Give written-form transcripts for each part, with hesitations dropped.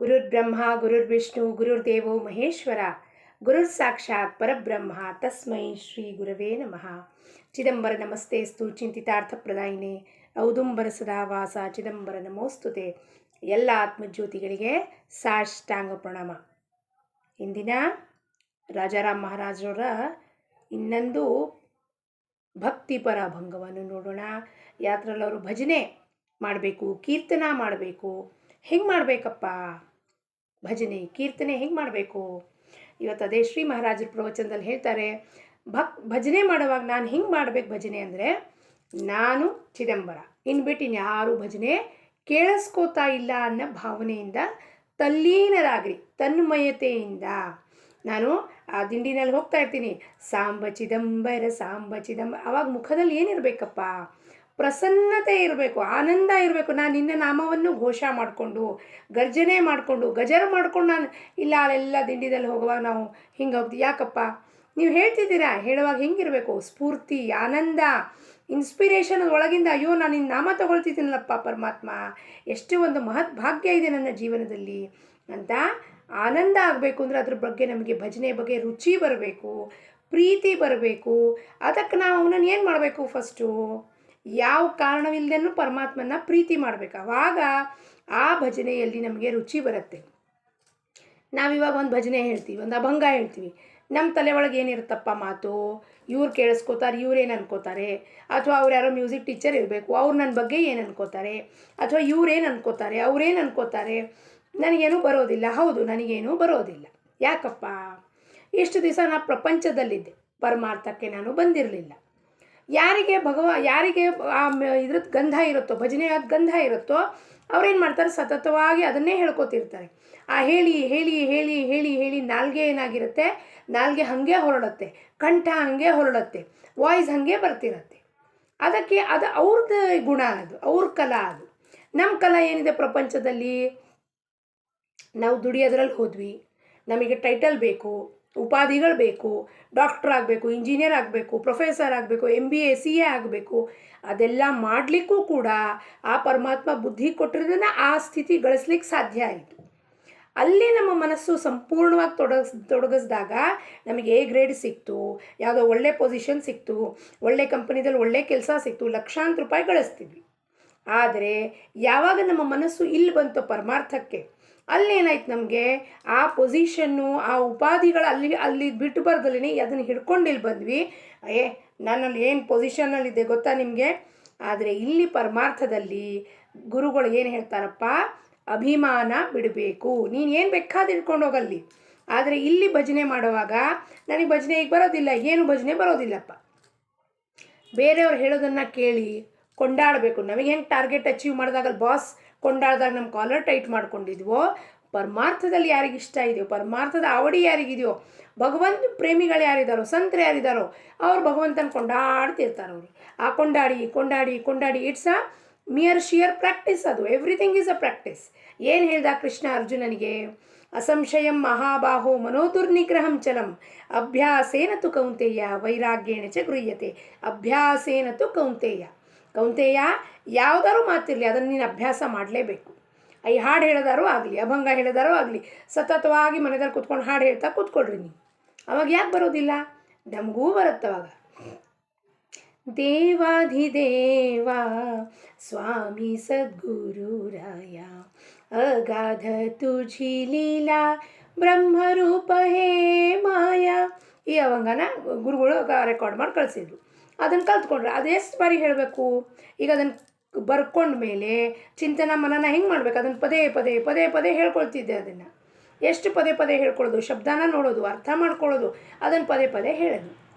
ಗುರುರ್ಬ್ರಹ್ಮ ಗುರುರ್ವಿಷ್ಣು ಗುರುರ್ದೇವೋ ಮಹೇಶ್ವರ ಗುರುರ್ ಸಾಕ್ಷಾತ್ ಪರಬ್ರಹ್ಮ ತಸ್ಮೈ ಶ್ರೀ ಗುರವೇ ನಮಃ. ಚಿದಂಬರ ನಮಸ್ತೆಸ್ತು ಚಿಂತಿತಾರ್ಥಪ್ರದಾಯಿನೇ ಔದುಂಬರ ಸದಾವಾಸ ಚಿದಂಬರ ನಮೋಸ್ತುತೆ. ಎಲ್ಲ ಆತ್ಮಜ್ಯೋತಿಗಳಿಗೆ ಸಾಷ್ಟಾಂಗ ಪ್ರಣಾಮ. ಇಂದಿನ ರಾಜಾರಾಮ್ ಮಹಾರಾಜರವರ ಇನ್ನೊಂದು ಭಕ್ತಿಪರ ಭಂಗವನ್ನು ನೋಡೋಣ. ಯಾತ್ರಲ್ಲವರು ಭಜನೆ ಮಾಡಬೇಕು, ಕೀರ್ತನ ಮಾಡಬೇಕು. ಹೆಂಗೆ ಮಾಡಬೇಕಪ್ಪ ಭಜನೆ ಕೀರ್ತನೆ ಹೆಂಗೆ ಮಾಡಬೇಕು? ಇವತ್ತು ಅದೇ ಶ್ರೀ ಮಹಾರಾಜರ ಪ್ರವಚನದಲ್ಲಿ ಹೇಳ್ತಾರೆ, ಭಜನೆ ಮಾಡುವಾಗ ನಾನು ಹೆಂಗೆ ಮಾಡಬೇಕು ಭಜನೆ ಅಂದರೆ, ನಾನು ಚಿದಂಬರ ಇನ್ಬಿಟ್ಟು ಇನ್ಯಾರೂ ಭಜನೆ ಕೇಳಿಸ್ಕೋತಾ ಇಲ್ಲ ಅನ್ನೋ ಭಾವನೆಯಿಂದ ತಲ್ಲೀನರಾಗ್ರಿ, ತನ್ಮಯತೆಯಿಂದ. ನಾನು ಆ ದಿಂಡಿನಲ್ಲಿ ಹೋಗ್ತಾ ಇರ್ತೀನಿ, ಸಾಂಬ ಚಿದಂಬರ ಸಾಂಬ ಚಿದಂಬರ. ಆವಾಗ ಮುಖದಲ್ಲಿ ಏನಿರಬೇಕಪ್ಪ? ಪ್ರಸನ್ನತೆ ಇರಬೇಕು, ಆನಂದ ಇರಬೇಕು. ನಾನು ನಿನ್ನ ನಾಮವನ್ನು ಘೋಷ ಮಾಡಿಕೊಂಡು, ಗರ್ಜನೆ ಮಾಡಿಕೊಂಡು, ಗಜರ ಮಾಡ್ಕೊಂಡು ನಾನು ಇಲ್ಲ ಅಲ್ಲೆಲ್ಲ ದಿಂಡಿದಲ್ಲಿ ಹೋಗುವಾಗ ನಾವು ಹಿಂಗೆ ಹೋಗ್ತೀವಿ. ಯಾಕಪ್ಪ ನೀವು ಹೇಳ್ತಿದ್ದೀರಾ? ಹೇಳುವಾಗ ಹೆಂಗಿರಬೇಕು? ಸ್ಫೂರ್ತಿ, ಆನಂದ, ಇನ್ಸ್ಪಿರೇಷನ್ ಒಳಗಿಂದ, ಅಯ್ಯೋ ನಾನು ನಿನ್ನ ನಾಮ ತಗೊಳ್ತಿದ್ದೀನಲ್ಲಪ್ಪ ಪರಮಾತ್ಮ, ಎಷ್ಟು ಒಂದು ಮಹತ್ ಭಾಗ್ಯ ಇದೆ ನನ್ನ ಜೀವನದಲ್ಲಿ ಅಂತ ಆನಂದ ಆಗಬೇಕು. ಅಂದರೆ ಅದ್ರ ಬಗ್ಗೆ ನಮಗೆ ಭಜನೆ ಬಗ್ಗೆ ರುಚಿ ಬರಬೇಕು, ಪ್ರೀತಿ ಬರಬೇಕು. ಅದಕ್ಕೆ ನಾವು ಅವನನ್ನು ಏನು ಮಾಡಬೇಕು? ಫಸ್ಟು ಯಾವ ಕಾರಣವಿಲ್ಲದನ್ನು ಪರಮಾತ್ಮನ ಪ್ರೀತಿ ಮಾಡಬೇಕು. ಆವಾಗ ಆ ಭಜನೆಯಲ್ಲಿ ನಮಗೆ ರುಚಿ ಬರುತ್ತೆ. ನಾವಿವಾಗ ಒಂದು ಭಜನೆ ಹೇಳ್ತೀವಿ, ಒಂದು ಅಭಂಗ ಹೇಳ್ತೀವಿ, ನಮ್ಮ ತಲೆ ಒಳಗೆ ಏನಿರುತ್ತಪ್ಪ ಮಾತು, ಇವ್ರು ಕೇಳಿಸ್ಕೋತಾರೆ, ಇವ್ರೇನು ಅನ್ಕೋತಾರೆ, ಅಥವಾ ಅವ್ರು ಯಾರೋ ಮ್ಯೂಸಿಕ್ ಟೀಚರ್ ಇರಬೇಕು, ಅವ್ರು ನನ್ನ ಬಗ್ಗೆ ಏನು ಅನ್ಕೋತಾರೆ, ಅಥವಾ ಇವ್ರೇನು ಅನ್ಕೋತಾರೆ, ಅವ್ರೇನು ಅನ್ಕೋತಾರೆ, ನನಗೇನು ಬರೋದಿಲ್ಲ. ಹೌದು, ನನಗೇನು ಬರೋದಿಲ್ಲ. ಯಾಕಪ್ಪ? ಇಷ್ಟು ದಿವಸ ನಾನು ಪ್ರಪಂಚದಲ್ಲಿದ್ದೆ, ಪರಮಾರ್ಥಕ್ಕೆ ನಾನು ಬಂದಿರಲಿಲ್ಲ. ಯಾರಿಗೆ ಯಾರಿಗೆ ಆ ಇದ್ರದ್ದು ಗಂಧ ಇರುತ್ತೋ, ಭಜನೆಯಾದ ಗಂಧ ಇರುತ್ತೋ, ಅವ್ರೇನು ಮಾಡ್ತಾರೆ? ಸತತವಾಗಿ ಅದನ್ನೇ ಹೇಳ್ಕೊತಿರ್ತಾರೆ. ಆ ಹೇಳಿ ಹೇಳಿ ಹೇಳಿ ಹೇಳಿ ಹೇಳಿ ನಾಲ್ಗೆ ಏನಾಗಿರುತ್ತೆ? ನಾಲ್ಗೆ ಹಾಗೆ ಹೊರಡುತ್ತೆ, ಕಂಠ ಹಾಗೆ ಹೊರಡುತ್ತೆ, ವಾಯ್ಸ್ ಹಾಗೆ ಬರ್ತಿರತ್ತೆ. ಅದಕ್ಕೆ ಅದು ಅವ್ರದ್ದು ಗುಣ, ಅದು ಅವ್ರ ಕಲಾ. ಅದು ನಮ್ಮ ಕಲಾ ಏನಿದೆ ಪ್ರಪಂಚದಲ್ಲಿ, ನಾವು ದುಡಿಯೋದ್ರಲ್ಲಿ ಹೋದ್ವಿ, ನಮಗೆ ಟೈಟಲ್ ಬೇಕು, ಉಪಾಧಿಗಳು ಬೇಕು, ಡಾಕ್ಟ್ರ್ ಆಗಬೇಕು, ಇಂಜಿನಿಯರ್ ಆಗಬೇಕು, ಪ್ರೊಫೆಸರ್ ಆಗಬೇಕು, MBA CA ಆಗಬೇಕು. ಅದೆಲ್ಲ ಮಾಡಲಿಕ್ಕೂ ಕೂಡ ಆ ಪರಮಾತ್ಮ ಬುದ್ಧಿ ಕೊಟ್ಟಿರೋದನ್ನು ಆ ಸ್ಥಿತಿ ಗಳಿಸ್ಲಿಕ್ಕೆ ಸಾಧ್ಯ ಆಯಿತು. ಅಲ್ಲಿ ನಮ್ಮ ಮನಸ್ಸು ಸಂಪೂರ್ಣವಾಗಿ ತೊಡಗಿಸಿದಾಗ ನಮಗೆ A ಗ್ರೇಡ್ ಸಿಕ್ತು, ಯಾವುದೋ ಒಳ್ಳೆ ಪೊಸಿಷನ್ ಸಿಕ್ತು, ಒಳ್ಳೆ ಕಂಪನಿದಲ್ಲಿ ಒಳ್ಳೆ ಕೆಲಸ ಸಿಕ್ತು, ಲಕ್ಷಾಂತರ ರೂಪಾಯಿ ಗಳಿಸ್ತಿದ್ವಿ. ಆದರೆ ಯಾವಾಗ ನಮ್ಮ ಮನಸ್ಸು ಇಲ್ಲಿ ಬಂತು ಪರಮಾರ್ಥಕ್ಕೆ, ಅಲ್ಲೇನಾಯ್ತು? ನಮಗೆ ಆ ಪೊಸಿಷನ್ನು, ಆ ಉಪಾಧಿಗಳು ಅಲ್ಲಿ ಬಿಟ್ಟು ಬರ್ದಲೇ ಅದನ್ನು ಹಿಡ್ಕೊಂಡು ಇಲ್ಲಿ ಬಂದ್ವಿ. ನನ್ನಲ್ಲಿ ಏನು ಪೊಸಿಷನ್ನಲ್ಲಿದೆ ಗೊತ್ತಾ ನಿಮಗೆ? ಆದರೆ ಇಲ್ಲಿ ಪರಮಾರ್ಥದಲ್ಲಿ ಗುರುಗಳು ಏನು ಹೇಳ್ತಾರಪ್ಪ? ಅಭಿಮಾನ ಬಿಡಬೇಕು. ನೀನು ಏನು ಬೇಕಾದ್ರೆ ಹಿಡ್ಕೊಂಡು ಹೋಗಲ್ಲಿ. ಆದರೆ ಇಲ್ಲಿ ಭಜನೆ ಮಾಡುವಾಗ ನನಗೆ ಭಜನೆ ಈಗ ಬರೋದಿಲ್ಲ, ಏನು ಭಜನೆ ಬರೋದಿಲ್ಲಪ್ಪ. ಬೇರೆಯವ್ರು ಹೇಳೋದನ್ನು ಕೇಳಿ ಕೊಂಡಾಡಬೇಕು. ನಮಗೆ ಹೆಂಗೆ ಟಾರ್ಗೆಟ್ ಅಚೀವ್ ಮಾಡಿದಾಗ ಬಾಸ್ ಕೊಂಡಾಡ್ದಾಗ ನಮ್ಮ ಕಾಲರ್ ಟೈಟ್ ಮಾಡ್ಕೊಂಡಿದ್ವೋ, ಪರಮಾರ್ಥದಲ್ಲಿ ಯಾರಿಗಿಷ್ಟ ಇದೆಯೋ, ಪರಮಾರ್ಥದ ಆವಡಿ ಯಾರಿಗಿದೆಯೋ, ಭಗವಂತ ಪ್ರೇಮಿಗಳು ಯಾರಿದ್ದಾರೋ, ಸಂತರು ಯಾರಿದ್ದಾರೋ, ಅವ್ರು ಭಗವಂತನ ಕೊಂಡಾಡ್ತಿರ್ತಾರೆ. ಅವರು ಆ ಕೊಂಡಾಡಿ ಕೊಂಡಾಡಿ ಕೊಂಡಾಡಿ it's a mere sheer practice. ಅದು ಎವ್ರಿಥಿಂಗ್ ಈಸ್ ಅ ಪ್ರಾಕ್ಟೀಸ್. ಏನು ಹೇಳ್ದ ಕೃಷ್ಣ ಅರ್ಜುನನಿಗೆ? ಅಸಂಶಯಂ ಮಹಾಬಾಹೋ ಮನೋದುರ್ನಿಗ್ರಹಂ ಚಲಂ ಅಭ್ಯಾಸೇನ ತು ಕೌಂತೆಯ ವೈರಾಗ್ಯೇಣ ಚ ಗೃಹ್ಯತೆ. ಅಭ್ಯಾಸೇನ ತು ಕೌಂತೆಯ. ಕೌಂತೆಯ, ಯಾವುದಾದ್ರು ಮಾತಿರಲಿ, ಅದನ್ನು ನೀನು ಅಭ್ಯಾಸ ಮಾಡಲೇಬೇಕು. ಈ ಹಾಡು ಹೇಳೋದಾರು ಆಗಲಿ, ಅಭಂಗ ಹೇಳೋದಾರು ಆಗಲಿ, ಸತತವಾಗಿ ಮನೆಯಲ್ಲಿ ಕೂತ್ಕೊಂಡು ಹಾಡು ಹೇಳ್ತಾ ಕೂತ್ಕೊಳ್ರಿ ನೀವು. ಅವಾಗ ಯಾಕೆ ಬರೋದಿಲ್ಲ? ನಮಗೂ ಬರುತ್ತವಾಗ. ದೇವಾಧಿದೇವ ಸ್ವಾಮಿ ಸದ್ಗುರುರಾಯ ಅಗಾಧ ತುಜಿ ಲೀಲಾ ಬ್ರಹ್ಮರೂಪ ಹೇ ಮಾಯಾ. ಈ ಅವಂಗನ ಗುರುಗಳು ರೆಕಾರ್ಡ್ ಮಾಡಿ ಕಳಿಸಿದ್ರು. ಅದನ್ನು ಕಲ್ತ್ಕೊಂಡ್ರೆ ಅದೆಷ್ಟು ಬಾರಿ ಹೇಳಬೇಕು? ಈಗ ಅದನ್ನು ಬರ್ಕೊಂಡ ಮೇಲೆ ಚಿಂತನ ಮನನ ಹೆಂಗೆ ಮಾಡ್ಬೇಕು? ಅದನ್ನು ಪದೇ ಪದೇ ಪದೇ ಪದೇ ಹೇಳ್ಕೊಳ್ತಿದ್ದೆ. ಅದನ್ನು ಎಷ್ಟು ಪದೇ ಪದೇ ಹೇಳ್ಕೊಳ್ಳೋದು, ಶಬ್ದನ ನೋಡೋದು, ಅರ್ಥ ಮಾಡ್ಕೊಳ್ಳೋದು, ಅದನ್ನು ಪದೇ ಪದೇ ಹೇಳೋದು.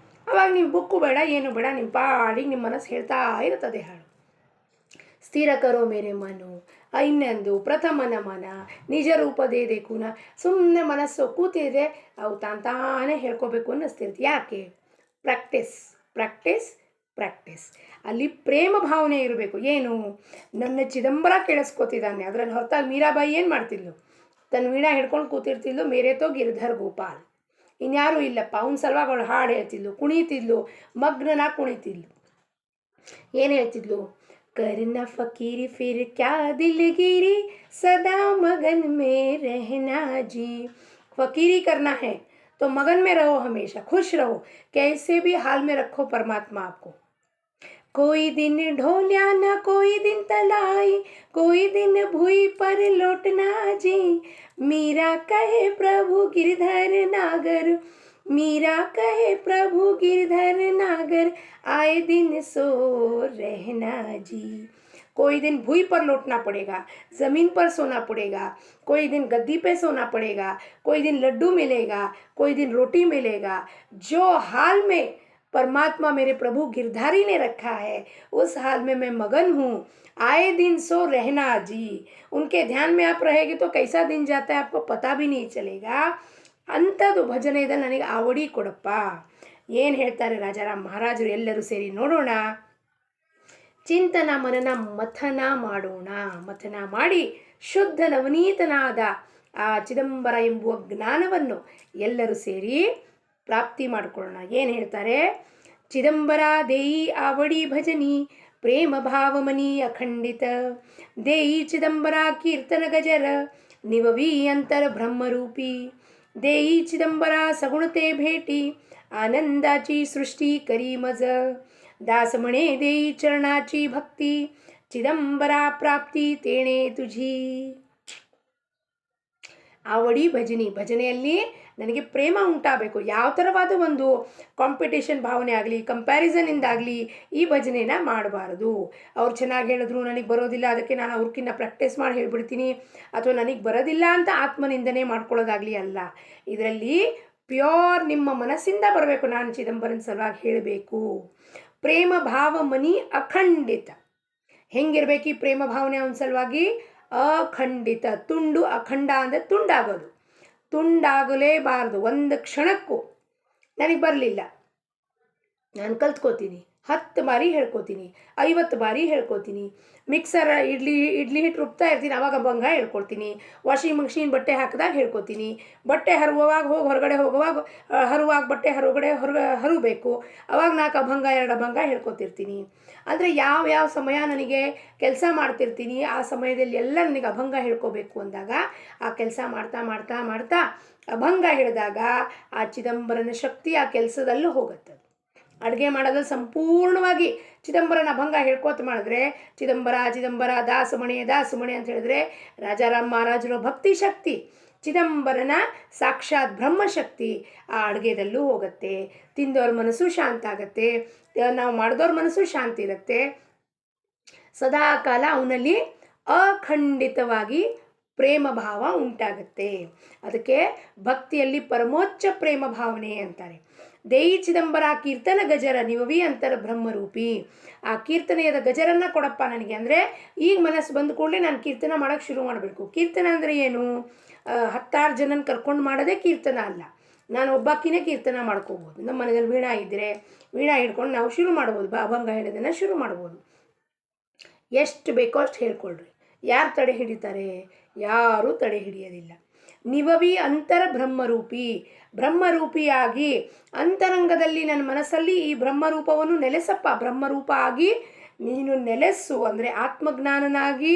ಅವಾಗ ನೀವು ಬುಕ್ಕು ಬೇಡ, ಏನು ಬೇಡ, ನಿಮ್ಮ ಪಾಡಿಗೆ ನಿಮ್ಮ ಮನಸ್ಸು ಹೇಳ್ತಾ ಇರುತ್ತದೆ ಹಾಡು. ಸ್ಥಿರ ಕರೋ ಮೇರೆ ಮನು, ಇನ್ನೊಂದು ಪ್ರಥಮನ ಮನ ನಿಜ ರೂಪದೇ ದೇಕುನ. ಸುಮ್ಮನೆ ಮನಸ್ಸು ಕೂತಿದ್ರೆ ಅವು ತಾನೇ ಹೇಳ್ಕೋಬೇಕು ಅನ್ನಿಸ್ತಿರುತ್ತೆ. ಯಾಕೆ? Practice practice practice. ಅಲ್ಲಿ ಪ್ರೇಮ ಭಾವನೆ ಇರಬೇಕು. ಏನು? ನನ್ನ ಚಿದಂಬರ ಕೇಳಿಸ್ಕೊತಿದ್ದಾನೆ. ಅದರಲ್ಲಿ ಹೊರತಾಗಿ ಮೀರಾಬಾಯಿ ಏನು ಮಾಡ್ತಿದ್ಲು? ತನ್ನ ವೀಣಾ ಹಿಡ್ಕೊಂಡು ಕೂತಿರ್ತಿದ್ಲು, ಮೇರೆ ತೋ ಗಿರಿಧರ್ ಗೋಪಾಲ್. ಇನ್ಯಾರೂ ಇಲ್ಲಪ್ಪ. ಅವನ ಸಲುವಾಗಿ ಅವಳು ಹಾಡು ಹೇಳ್ತಿದ್ಲು, ಕುಣಿತಿದ್ಲು, ಮಗ್ನನಾಗಿ ಕುಣಿತಿದ್ಲು. ಏನು ಹೇಳ್ತಿದ್ಲು? करना फकीरी फिर क्या दिलगिरी, सदा मगन में रहना जी। फकीरी करना है तो मगन में रहो, हमेशा खुश रहो, कैसे भी हाल में रखो परमात्मा आपको। कोई दिन ढोलिया ना कोई दिन तलाई, कोई दिन भूई पर लौटना जी। मीरा कहे प्रभु गिरधर नागर, मीरा कहे प्रभु गिरधर नागर, आए दिन सो रहना जी। कोई दिन भूई पर लौटना पड़ेगा, ज़मीन पर सोना पड़ेगा, कोई दिन गद्दी पे सोना पड़ेगा, कोई दिन लड्डू मिलेगा, कोई दिन रोटी मिलेगा। जो हाल में परमात्मा मेरे प्रभु गिरधारी ने रखा है उस हाल में मैं मगन हूँ। आए दिन सो रहना जी। उनके ध्यान में आप रहेगी तो कैसा दिन जाता है आपको पता भी नहीं चलेगा। ಅಂಥದ್ದು ಭಜನೆ ಇದೆ, ನನಗೆ ಆವಡಿ ಕೊಡಪ್ಪ. ಏನು ಹೇಳ್ತಾರೆ ರಾಜಾರಾಮ್ ಮಹಾರಾಜರು? ಎಲ್ಲರೂ ಸೇರಿ ನೋಡೋಣ. ಚಿಂತನ ಮನನ ಮಥನ ಮಾಡೋಣ. ಮಥನ ಮಾಡಿ ಶುದ್ಧ ನವನೀತನಾದ ಆ ಚಿದಂಬರ ಎಂಬುವ ಜ್ಞಾನವನ್ನು ಎಲ್ಲರೂ ಸೇರಿ ಪ್ರಾಪ್ತಿ ಮಾಡಿಕೊಳ್ಳೋಣ. ಏನು ಹೇಳ್ತಾರೆ? ಚಿದಂಬರ ದೇಯಿ ಆವಡಿ ಭಜನಿ, ಪ್ರೇಮ ಭಾವಮನಿ ಅಖಂಡಿತ, ದೇಯಿ ಚಿದಂಬರ ಕೀರ್ತನ ಗಜರ, ನಿವವಿ ಅಂತರ ಬ್ರಹ್ಮರೂಪಿ, देई चिदंबरा सगुणते भेटी, आनंदाची सृष्टी करी मज, दास म्हणे देई चरणाची भक्ती, चिदंबरा प्राप्ती तेणे तुझी. ಆವಡಿ ಭಜನಿ, ಭಜನೆಯಲ್ಲಿ ನನಗೆ ಪ್ರೇಮ ಉಂಟಾಗಬೇಕು. ಯಾವ ಥರವಾದ ಒಂದು ಕಾಂಪಿಟೇಷನ್ ಭಾವನೆ ಆಗಲಿ, ಕಂಪ್ಯಾರಿಸನಿಂದಾಗಲಿ ಈ ಭಜನೆನ ಮಾಡಬಾರ್ದು. ಅವ್ರು ಚೆನ್ನಾಗಿ ಹೇಳಿದ್ರು ನನಗೆ ಬರೋದಿಲ್ಲ ಅದಕ್ಕೆ ನಾನು ಅವ್ರಕ್ಕಿಂತ ಪ್ರಾಕ್ಟೀಸ್ ಮಾಡಿ ಹೇಳ್ಬಿಡ್ತೀನಿ, ಅಥವಾ ನನಗೆ ಬರೋದಿಲ್ಲ ಅಂತ ಆತ್ಮನಿಂದನೆ ಮಾಡ್ಕೊಳ್ಳೋದಾಗಲಿ ಅಲ್ಲ. ಇದರಲ್ಲಿ ಪ್ಯೂರ್ ನಿಮ್ಮ ಮನಸ್ಸಿಂದ ಬರಬೇಕು. ನಾನು ಚಿದಂಬರನ ಸಲುವಾಗಿ ಹೇಳಬೇಕು. ಪ್ರೇಮ ಭಾವ ಮನಿ ಅಖಂಡಿತ. ಹೆಂಗಿರ್ಬೇಕು ಈ ಪ್ರೇಮ ಭಾವನೆ ಅವನ ಸಲುವಾಗಿ? ಅಖಂಡಿತ. ತುಂಡು, ಅಖಂಡ ಅಂದರೆ ತುಂಡಾಗೋದು. ತುಂಡಾಗಲೇಬಾರ್ದು. ಒಂದು ಕ್ಷಣಕ್ಕೂ ನನಗೆ ಬರಲಿಲ್ಲ, ನಾನು ಕಲ್ತ್ಕೋತೀನಿ, 10 ಬಾರಿ ಹೇಳ್ಕೊತೀನಿ, 50 ಬಾರಿ ಹೇಳ್ಕೊತೀನಿ. ಮಿಕ್ಸರ್ ಇಡ್ಲಿ ಹಿಟ್ಟು ರುಬ್ತಾ ಇರ್ತೀನಿ, ಆವಾಗ ಭಂಗ ಹೇಳ್ಕೊಳ್ತೀನಿ. ವಾಷಿಂಗ್ ಮಿಷಿನ್ ಬಟ್ಟೆ ಹಾಕಿದಾಗ ಹೇಳ್ಕೊತೀನಿ. ಬಟ್ಟೆ ಹರುವಾಗ ಹೊರಗಡೆ ಹೋಗುವಾಗ ಹರುವಾಗ ಬಟ್ಟೆ ಹರಬೇಕು, ಅವಾಗ 4 ಅಭಂಗ 2 ಅಭಂಗ ಹೇಳ್ಕೊತಿರ್ತೀನಿ. ಅಂದರೆ ಯಾವ ಸಮಯ ನನಗೆ ಕೆಲಸ ಮಾಡ್ತಿರ್ತೀನಿ ಆ ಸಮಯದಲ್ಲಿ ಎಲ್ಲ ನನಗೆ ಅಭಂಗ ಹೇಳ್ಕೋಬೇಕು ಅಂದಾಗ ಆ ಕೆಲಸ ಮಾಡ್ತಾ ಮಾಡ್ತಾ ಮಾಡ್ತಾ ಅಭಂಗ ಹೇಳಿದಾಗ ಆ ಚಿದಂಬರನ ಶಕ್ತಿ ಆ ಕೆಲಸದಲ್ಲೂ ಹೋಗುತ್ತೆ. ಅಡುಗೆ ಮಾಡೋದ್ರಲ್ಲಿ ಸಂಪೂರ್ಣವಾಗಿ ಚಿದಂಬರನ ಅಭಂಗ ಹೇಳ್ಕೋತ ಮಾಡಿದ್ರೆ, ಚಿದಂಬರ ಚಿದಂಬರ ದಾಸಮಣೆ ದಾಸಮಣೆ ಅಂತ ಹೇಳಿದ್ರೆ ರಾಜಾರಾಮ್ ಮಹಾರಾಜರ ಭಕ್ತಿ ಶಕ್ತಿ, ಚಿದಂಬರನ ಸಾಕ್ಷಾತ್ ಬ್ರಹ್ಮಶಕ್ತಿ ಆ ಅಡುಗೆದಲ್ಲೂ ಹೋಗುತ್ತೆ. ತಿಂದವ್ರ ಮನಸ್ಸು ಶಾಂತ ಆಗುತ್ತೆ, ನಾವು ಮಾಡಿದವ್ರ ಮನಸ್ಸು ಶಾಂತಿ ಇರುತ್ತೆ. ಸದಾಕಾಲ ಅವನಲ್ಲಿ ಅಖಂಡಿತವಾಗಿ ಪ್ರೇಮ ಭಾವ ಉಂಟಾಗುತ್ತೆ. ಅದಕ್ಕೆ ಭಕ್ತಿಯಲ್ಲಿ ಪರಮೋಚ್ಚ ಪ್ರೇಮ ಭಾವನೆ ಅಂತಾರೆ. ದೇಯಿ ಚಿದಂಬರ ಕೀರ್ತನ ಗಜರ ನಿವವಿ ಅಂತರ ಬ್ರಹ್ಮರೂಪಿ. ಆ ಕೀರ್ತನೆಯದ ಗಜರನ್ನು ಕೊಡಪ್ಪ ನನಗೆ. ಅಂದರೆ ಈಗ ಮನಸ್ಸು ಬಂದ ಕೂಡಲೇ ನಾನು ಕೀರ್ತನ ಮಾಡೋಕ್ಕೆ ಶುರು ಮಾಡಬೇಕು. ಕೀರ್ತನ ಅಂದರೆ ಏನು? 10 ಜನನ ಕರ್ಕೊಂಡು ಮಾಡೋದೇ ಕೀರ್ತನ ಅಲ್ಲ. ನಾನು ಒಬ್ಬಾಕಿನೇ ಕೀರ್ತನ ಮಾಡ್ಕೋಬೋದು. ನಮ್ಮ ಮನೆಯಲ್ಲಿ ವೀಣಾ ಇದ್ದರೆ ವೀಣಾ ಹಿಡ್ಕೊಂಡು ನಾವು ಶುರು ಮಾಡ್ಬೋದು, ಅಭಂಗ ಹೇಳೋದನ್ನು ಶುರು ಮಾಡ್ಬೋದು. ಎಷ್ಟು ಬೇಕೋ ಅಷ್ಟು ಹೇಳ್ಕೊಳ್ರಿ. ಯಾರು ತಡೆ ಹಿಡಿತಾರೆ? ಯಾರೂ ತಡೆ ಹಿಡಿಯೋದಿಲ್ಲ. ನಿವವಿ ಅಂತರ ಬ್ರಹ್ಮರೂಪಿ. ಬ್ರಹ್ಮರೂಪಿಯಾಗಿ ಅಂತರಂಗದಲ್ಲಿ ನನ್ನ ಮನಸ್ಸಲ್ಲಿ ಈ ಬ್ರಹ್ಮರೂಪವನ್ನು ನೆಲೆಸಪ್ಪ. ಬ್ರಹ್ಮರೂಪ ಆಗಿ ನೀನು ನೆಲೆಸು ಅಂದರೆ ಆತ್ಮಜ್ಞಾನನಾಗಿ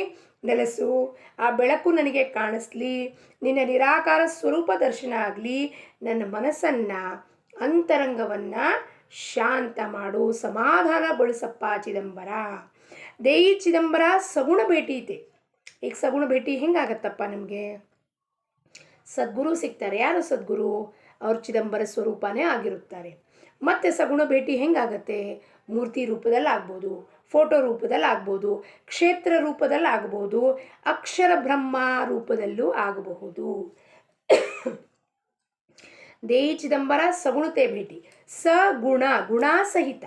ನೆಲೆಸು. ಆ ಬೆಳಕು ನನಗೆ ಕಾಣಿಸ್ಲಿ, ನಿನ್ನ ನಿರಾಕಾರ ಸ್ವರೂಪ ದರ್ಶನ ಆಗಲಿ. ನನ್ನ ಮನಸ್ಸನ್ನು ಅಂತರಂಗವನ್ನು ಶಾಂತ ಮಾಡು, ಸಮಾಧಾನಗೊಳಿಸಪ್ಪ ಚಿದಂಬರ. ದೇಯಿ ಚಿದಂಬರ ಸಗುಣ ಭೇಟಿ ಐತೆ. ಈಗ ಸಗುಣ ಭೇಟಿ ಹೆಂಗಾಗತ್ತಪ್ಪ ನಮಗೆ? ಸದ್ಗುರು ಸಿಗ್ತಾರೆ. ಯಾರು ಸದ್ಗುರು? ಅವ್ರ ಚಿದಂಬರ ಸ್ವರೂಪನೇ ಆಗಿರುತ್ತಾರೆ. ಮತ್ತು ಸಗುಣ ಭೇಟಿ ಹೆಂಗಾಗತ್ತೆ? ಮೂರ್ತಿ ರೂಪದಲ್ಲಿ ಆಗ್ಬೋದು, ಫೋಟೋ ರೂಪದಲ್ಲಿ ಆಗ್ಬೋದು, ಕ್ಷೇತ್ರ ರೂಪದಲ್ಲಿ ಆಗ್ಬೋದು, ಅಕ್ಷರ ಬ್ರಹ್ಮ ರೂಪದಲ್ಲೂ ಆಗಬಹುದು. ದೇಯಿ ಚಿದಂಬರ ಸಗುಣತೆ ಭೇಟಿ. ಸಗುಣ, ಗುಣಾಸಹಿತ.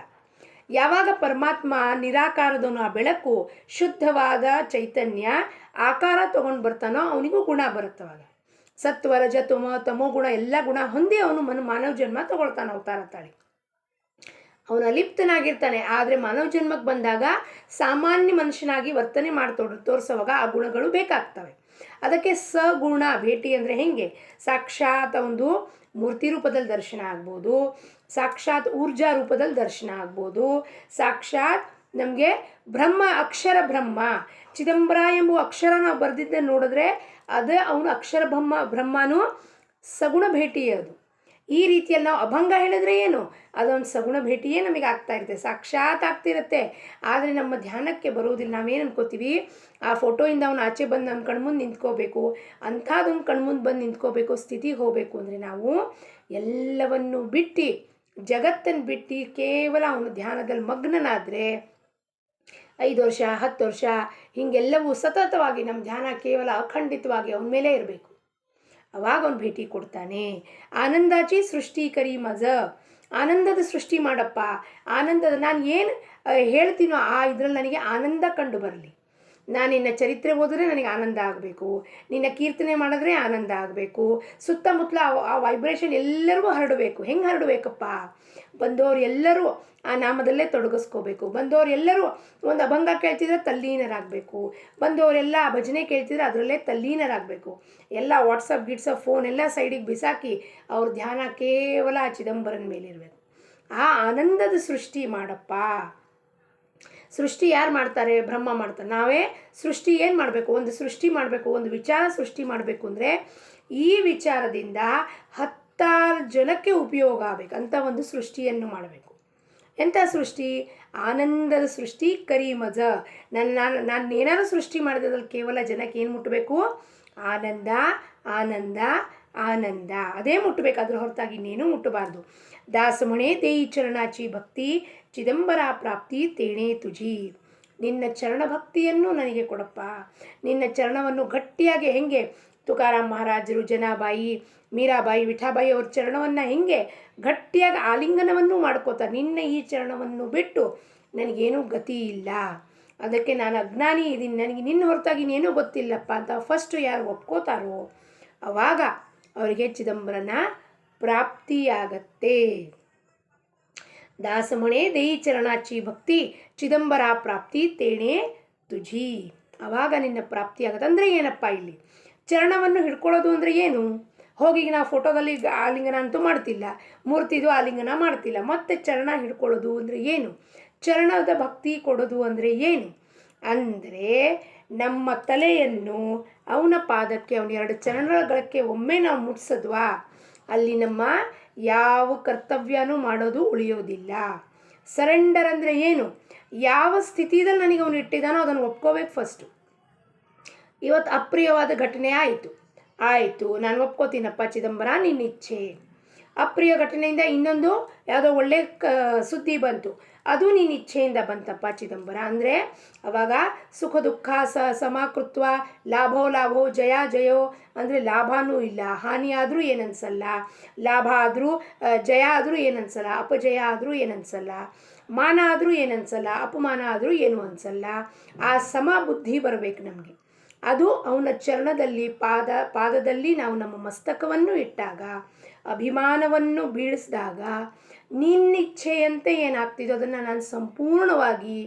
ಯಾವಾಗ ಪರಮಾತ್ಮ ನಿರಾಕಾರದವನು, ಆ ಬೆಳಕು ಶುದ್ಧವಾದ ಚೈತನ್ಯ ಆಕಾರ ತೊಗೊಂಡು ಬರ್ತಾನೋ ಅವನಿಗೂ ಗುಣ ಬರುತ್ತವಾಗ. ಸತ್ವ ರಜ ತಮೋ ಗುಣ ಎಲ್ಲ ಗುಣ ಹೊಂದಿ ಅವನು ಮಾನವ ಜನ್ಮ ತಗೊಳ್ತಾನೆ, ಅವತಾರ ತಾಳಿ. ಅವನು ಅಲಿಪ್ತನಾಗಿರ್ತಾನೆ. ಆದರೆ ಮಾನವ ಜನ್ಮಕ್ಕೆ ಬಂದಾಗ ಸಾಮಾನ್ಯ ಮನುಷ್ಯನಾಗಿ ವರ್ತನೆ ಮಾಡಿ ತೋರಿಸುವಾಗ ಆ ಗುಣಗಳು ಬೇಕಾಗ್ತವೆ. ಅದಕ್ಕೆ ಸಗುಣ ಭೇಟಿ ಅಂದರೆ ಹೆಂಗೆ? ಸಾಕ್ಷಾತ್ ಒಂದು ಮೂರ್ತಿ ರೂಪದಲ್ಲಿ ದರ್ಶನ ಆಗ್ಬೋದು, ಸಾಕ್ಷಾತ್ ಊರ್ಜಾ ರೂಪದಲ್ಲಿ ದರ್ಶನ ಆಗ್ಬೋದು, ಸಾಕ್ಷಾತ್ ನಮಗೆ ಬ್ರಹ್ಮ ಅಕ್ಷರ ಬ್ರಹ್ಮ ಚಿದಂಬರ ಎಂಬುವ ಅಕ್ಷರ ನಾವು ಬರೆದಿದ್ದ ನೋಡಿದ್ರೆ ಅದು ಅವನು ಅಕ್ಷರ ಬ್ರಹ್ಮನೂ ಸಗುಣ ಭೇಟಿಯೇ ಅದು. ಈ ರೀತಿಯಲ್ಲಿ ನಾವು ಅಭಂಗ ಹೇಳಿದ್ರೆ ಏನು, ಅದೊಂದು ಸಗುಣ ಭೇಟಿಯೇ ನಮಗೆ ಆಗ್ತಾ ಇರುತ್ತೆ, ಸಾಕ್ಷಾತ್ ಆಗ್ತಿರುತ್ತೆ. ಆದರೆ ನಮ್ಮ ಧ್ಯಾನಕ್ಕೆ ಬರುವುದಿಲ್ಲ. ನಾವೇನು ಅನ್ಕೋತೀವಿ, ಆ ಫೋಟೋಯಿಂದ ಅವನು ಆಚೆ ಬಂದು ನಮ್ಮ ಕಣ್ಮುಂದೆ ನಿಂತ್ಕೋಬೇಕು, ಅಂಥದ್ದೊಂದು ಕಣ್ಮುಂದೆ ಬಂದು ನಿಂತ್ಕೋಬೇಕು ಸ್ಥಿತಿಗೆ ಹೋಗಬೇಕು ಅಂದರೆ ನಾವು ಎಲ್ಲವನ್ನು ಬಿಟ್ಟು, ಜಗತ್ತನ್ನು ಬಿಟ್ಟು ಕೇವಲ ಅವನು ಧ್ಯಾನದಲ್ಲಿ ಮಗ್ನನಾದರೆ 5 ವರ್ಷ 10 ವರ್ಷ ಹೀಗೆಲ್ಲವೂ ಸತತವಾಗಿ ನಮ್ಮ ಧ್ಯಾನ ಕೇವಲ ಅಖಂಡಿತವಾಗಿ ಅವನ ಮೇಲೆ ಇರಬೇಕು. ಅವಾಗ ಅವನು ಭೇಟಿ ಕೊಡ್ತಾನೆ. ಆನಂದಾಚಿ ಸೃಷ್ಟಿ ಕರಿ ಮಜ, ಆನಂದದ ಸೃಷ್ಟಿ ಮಾಡಪ್ಪ, ಆನಂದದ ನಾನು ಏನು ಹೇಳ್ತೀನೋ ಆ ಇದರಲ್ಲಿ ನನಗೆ ಆನಂದ ಕಂಡು ಬರಲಿ. ನಾನು ನಿನ್ನ ಚರಿತ್ರೆ ಓದಿದ್ರೆ ನನಗೆ ಆನಂದ ಆಗಬೇಕು, ನಿನ್ನ ಕೀರ್ತನೆ ಮಾಡಿದ್ರೆ ಆನಂದ ಆಗಬೇಕು, ಸುತ್ತಮುತ್ತಲ ಆ ವೈಬ್ರೇಷನ್ ಎಲ್ಲರಿಗೂ ಹರಡಬೇಕು. ಹೆಂಗೆ ಹರಡಬೇಕಪ್ಪ, ಬಂದವರು ಎಲ್ಲರೂ ಆ ನಾಮದಲ್ಲೇ ತೊಡಗಿಸ್ಕೋಬೇಕು, ಬಂದವರು ಎಲ್ಲರೂ ಒಂದು ಅಭಂಗ ಕೇಳ್ತಿದ್ರೆ ತಲ್ಲೀನರಾಗಬೇಕು, ಬಂದವರೆಲ್ಲ ಭಜನೆ ಕೇಳ್ತಿದ್ರೆ ಅದರಲ್ಲೇ ತಲ್ಲೀನರಾಗಬೇಕು. ಎಲ್ಲ ವಾಟ್ಸಪ್ ಫೋನ್ ಎಲ್ಲ ಸೈಡಿಗೆ ಬಿಸಾಕಿ ಅವ್ರ ಧ್ಯಾನ ಕೇವಲ ಆ ಚಿದಂಬರನ ಮೇಲಿರಬೇಕು. ಆ ಆನಂದದ ಸೃಷ್ಟಿ ಮಾಡಪ್ಪ. ಸೃಷ್ಟಿ ಯಾರು ಮಾಡ್ತಾರೆ? ಬ್ರಹ್ಮ ಮಾಡ್ತಾರೆ. ನಾವೇ ಸೃಷ್ಟಿ ಏನು ಮಾಡಬೇಕು? ಒಂದು ಸೃಷ್ಟಿ ಮಾಡಬೇಕು, ಒಂದು ವಿಚಾರ ಸೃಷ್ಟಿ ಮಾಡಬೇಕು ಅಂದರೆ ಈ ವಿಚಾರದಿಂದ 10 ಜನಕ್ಕೆ ಉಪಯೋಗ ಆಗಬೇಕು ಅಂತ ಒಂದು ಸೃಷ್ಟಿಯನ್ನು ಮಾಡಬೇಕು. ಎಂಥ ಸೃಷ್ಟಿ? ಆನಂದದ ಸೃಷ್ಟಿ ಕರಿ ಮಜ. ನಾನು ಏನಾದರೂ ಸೃಷ್ಟಿ ಮಾಡಿದ್ರಲ್ಲಿ ಕೇವಲ ಜನಕ್ಕೆ ಏನು ಮುಟ್ಟಬೇಕು? ಆನಂದ ಆನಂದ ಆನಂದ, ಅದೇ ಮುಟ್ಟಬೇಕು, ಅದ್ರ ಹೊರತಾಗಿ ಇನ್ನೇನು ಮುಟ್ಟಬಾರ್ದು. ದಾಸಮಣೆ ದೇಯಿ ಚರಣಾಚಿ ಭಕ್ತಿ ಚಿದಂಬರ ಪ್ರಾಪ್ತಿ ತೇಣೆ ತುಜಿ. ನಿನ್ನ ಚರಣ ಭಕ್ತಿಯನ್ನು ನನಗೆ ಕೊಡಪ್ಪ. ನಿನ್ನ ಚರಣವನ್ನು ಗಟ್ಟಿಯಾಗಿ, ಹೆಂಗೆ ತುಕಾರಾಮ್ ಮಹಾರಾಜರು, ಜನಾಬಾಯಿ, ಮೀರಾಬಾಯಿ, ವಿಠಾಬಾಯಿ ಅವ್ರ ಚರಣವನ್ನು ಹೆಂಗೆ ಗಟ್ಟಿಯಾಗಿ ಆಲಿಂಗನವನ್ನು ಮಾಡ್ಕೋತಾರೆ, ನಿನ್ನ ಈ ಚರಣವನ್ನು ಬಿಟ್ಟು ನನಗೇನೂ ಗತಿ ಇಲ್ಲ, ಅದಕ್ಕೆ ನಾನು ಅಜ್ಞಾನಿ ಇದ್ದೀನಿ, ನನಗೆ ನಿನ್ನ ಹೊರತಾಗಿ ಇನ್ನೇನೂ ಗೊತ್ತಿಲ್ಲಪ್ಪ ಅಂತ ಫಸ್ಟು ಯಾರು ಒಪ್ಕೋತಾರೋ ಆವಾಗ ಅವರಿಗೆ ಚಿದಂಬರನ ಪ್ರಾಪ್ತಿಯಾಗತ್ತೆ. ದಾಸಮಣೆ ದೇಯಿ ಚರಣಾಚಿ ಭಕ್ತಿ ಚಿದಂಬರ ಪ್ರಾಪ್ತಿ ತೇಣೆ ತುಜಿ. ಆವಾಗ ನಿನ್ನ ಪ್ರಾಪ್ತಿ ಆಗತ್ತೆ. ಅಂದರೆ ಏನಪ್ಪ, ಇಲ್ಲಿ ಚರಣವನ್ನು ಹಿಡ್ಕೊಳ್ಳೋದು ಅಂದರೆ ಏನು? ಹೋಗಿ ನಾವು ಫೋಟೋದಲ್ಲಿ ಆಲಿಂಗನ ಅಂತೂ ಮಾಡ್ತಿಲ್ಲ, ಮೂರ್ತಿದು ಆಲಿಂಗನ ಮಾಡ್ತಿಲ್ಲ, ಮತ್ತೆ ಚರಣ ಹಿಡ್ಕೊಳ್ಳೋದು ಅಂದರೆ ಏನು? ಚರಣದ ಭಕ್ತಿ ಕೊಡೋದು ಅಂದರೆ ಏನು? ಅಂದರೆ ನಮ್ಮ ತಲೆಯನ್ನು ಅವನ ಪಾದಕ್ಕೆ, ಅವನ 2 ಚರಣಗಳಕ್ಕೆ ಒಮ್ಮೆ ನಾವು ಮುಟ್ಸಿದ್ವಾ, ಅಲ್ಲಿ ನಮ್ಮ ಯಾವ ಕರ್ತವ್ಯನೂ ಮಾಡೋದು ಉಳಿಯೋದಿಲ್ಲ. ಸರೆಂಡರ್ ಅಂದರೆ ಏನು? ಯಾವ ಸ್ಥಿತಿಯಲ್ಲಿ ನನಗೆ ಅವನು ಇಟ್ಟಿದ್ದಾನೋ ಅದನ್ನು ಒಪ್ಕೋಬೇಕು ಫಸ್ಟು. ಇವತ್ತು ಅಪ್ರಿಯವಾದ ಘಟನೆ ಆಯಿತು, ನಾನು ಒಪ್ಕೋತೀನಪ್ಪ ಚಿದಂಬರ, ನಿನ್ನ ಇಚ್ಛೆ. ಅಪ್ರಿಯ ಘಟನೆಯಿಂದ ಇನ್ನೊಂದು ಯಾವುದೋ ಒಳ್ಳೆ ಸುದ್ದಿ ಬಂತು, ಅದು ನೀನು ಇಚ್ಛೆಯಿಂದ ಬಂತಪ್ಪ ಚಿದಂಬರ ಅಂದರೆ ಅವಾಗ ಸುಖ ದುಃಖ ಸಮಾಕೃತ್ವ, ಲಾಭೋ ಜಯೋ ಅಂದರೆ ಲಾಭನೂ ಇಲ್ಲ, ಹಾನಿ ಆದರೂ ಏನನ್ಸಲ್ಲ, ಲಾಭ ಆದರೂ ಜಯ ಆದರೂ ಏನನ್ಸಲ್ಲ, ಅಪಜಯ ಆದರೂ ಏನನ್ಸಲ್ಲ, ಮಾನ ಆದರೂ ಏನನ್ಸಲ್ಲ, ಅಪಮಾನ ಆದರೂ ಏನೂ ಅನ್ಸಲ್ಲ. ಆ ಸಮ ಬುದ್ಧಿ ಬರಬೇಕು ನಮಗೆ. ಅದು ಅವನ ಚರಣದಲ್ಲಿ ಪಾದದಲ್ಲಿ ನಾವು ನಮ್ಮ ಮಸ್ತಕವನ್ನು ಇಟ್ಟಾಗ, ಅಭಿಮಾನವನ್ನು ಬೀಳಿಸಿದಾಗ, ನಿನ್ನಿಚ್ಛೆಯಂತೆ ಏನಾಗ್ತಿದೋ ಅದನ್ನು ನಾನು ಸಂಪೂರ್ಣವಾಗಿ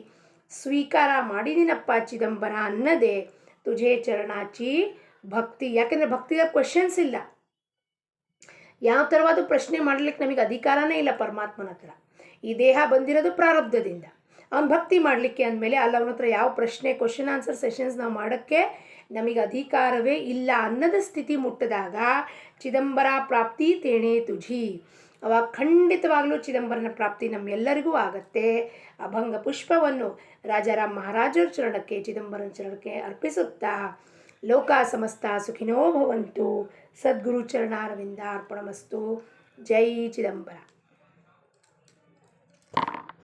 ಸ್ವೀಕಾರ ಮಾಡಿದ್ದೀನಪ್ಪ ಚಿದಂಬರ ಅನ್ನದೇ ತುಜೆ ಚರಣಾಚಿ ಭಕ್ತಿ. ಯಾಕೆಂದರೆ ಭಕ್ತಿಯ ಕ್ವೆಶನ್ಸ್ ಇಲ್ಲ, ಯಾವ ಥರವಾದ ಪ್ರಶ್ನೆ ಮಾಡಲಿಕ್ಕೆ ನಮಗೆ ಅಧಿಕಾರನೇ ಇಲ್ಲ ಪರಮಾತ್ಮನ ಹತ್ರ. ಈ ದೇಹ ಬಂದಿರೋದು ಪ್ರಾರಬ್ಧದಿಂದ. ಅವ್ನು ಭಕ್ತಿ ಮಾಡಲಿಕ್ಕೆ ಅಂದಮೇಲೆ ಅಲ್ಲಿ ಅವನ ಹತ್ರ ಯಾವ ಪ್ರಶ್ನೆ, ಕ್ವಶನ್ ಆನ್ಸರ್ ಸೆಷನ್ಸ್ ನಾವು ಮಾಡೋಕ್ಕೆ ನಮಗೆ ಅಧಿಕಾರವೇ ಇಲ್ಲ ಅನ್ನೋದ ಸ್ಥಿತಿ ಮುಟ್ಟಿದಾಗ ಚಿದಂಬರ ಪ್ರಾಪ್ತಿ ತೇಣೆ ತುಜಿ. ಅವಾಗ ಖಂಡಿತವಾಗಲೂ ಚಿದಂಬರನ ಪ್ರಾಪ್ತಿ ನಮ್ಮೆಲ್ಲರಿಗೂ ಆಗತ್ತೆ. ಅಭಂಗ ಪುಷ್ಪವನ್ನು ರಾಜಾರಾಮ್ ಮಹಾರಾಜರ ಚರಣಕ್ಕೆ, ಚಿದಂಬರನ ಚರಣಕ್ಕೆ ಅರ್ಪಿಸುತ್ತಾ ಲೋಕ ಸಮಸ್ತ ಸುಖಿನೋ ಭವಂತು. ಸದ್ಗುರು ಚರಣಾರವಿಂದ ಅರ್ಪಣಮಸ್ತು. ಜೈ ಚಿದಂಬರ.